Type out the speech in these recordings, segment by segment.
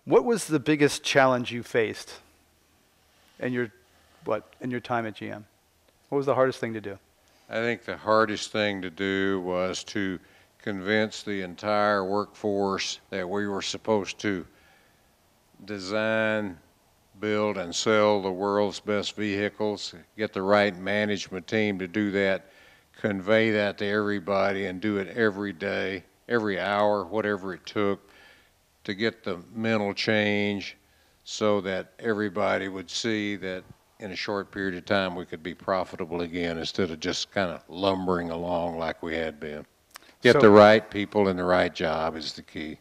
What was the biggest challenge you faced in your time at GM? What was the hardest thing to do? I think the hardest thing to do was to convince the entire workforce that we were supposed to design, build, and sell the world's best vehicles, get the right management team to do that, convey that to everybody, and do it every day, every hour, whatever it took, to get the mental change so that everybody would see that in a short period of time we could be profitable again instead of just kind of lumbering along like we had been. Get the right people in the right job is the key.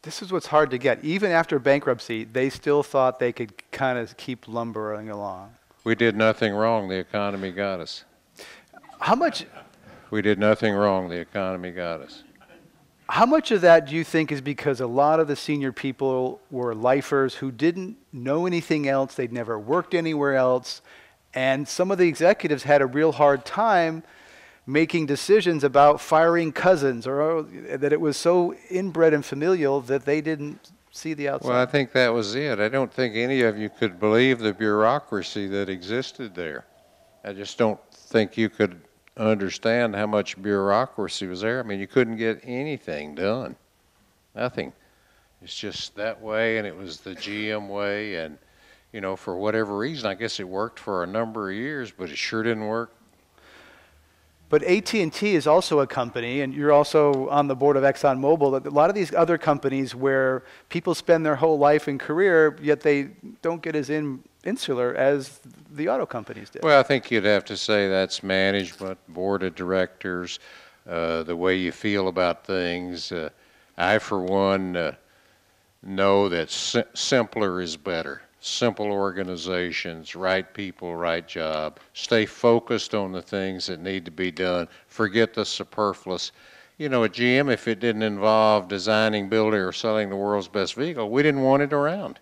This is what's hard to get. Even after bankruptcy, they still thought they could kind of keep lumbering along. We did nothing wrong. The economy got us. How much? We did nothing wrong. The economy got us. How much of that do you think is because a lot of the senior people were lifers who didn't know anything else, they'd never worked anywhere else, and some of the executives had a real hard time making decisions about firing cousins, or that it was so inbred and familial that they didn't see the outside? Well, I think that was it. I don't think any of you could believe the bureaucracy that existed there. I just don't think you could understand how much bureaucracy was there. I mean, you couldn't get anything done. Nothing. It's just that way, and it was the GM way, and, you know, for whatever reason, I guess it worked for a number of years, but it sure didn't work. But AT&T is also a company, and you're also on the board of ExxonMobil. A lot of these other companies where people spend their whole life and career, yet they don't get as insular as the auto companies did. Well, I think you'd have to say that's management, board of directors, the way you feel about things. I, for one, know that simpler is better. Simple organizations, right people, right job. Stay focused on the things that need to be done. Forget the superfluous. You know, at GM, if it didn't involve designing, building, or selling the world's best vehicle, we didn't want it around.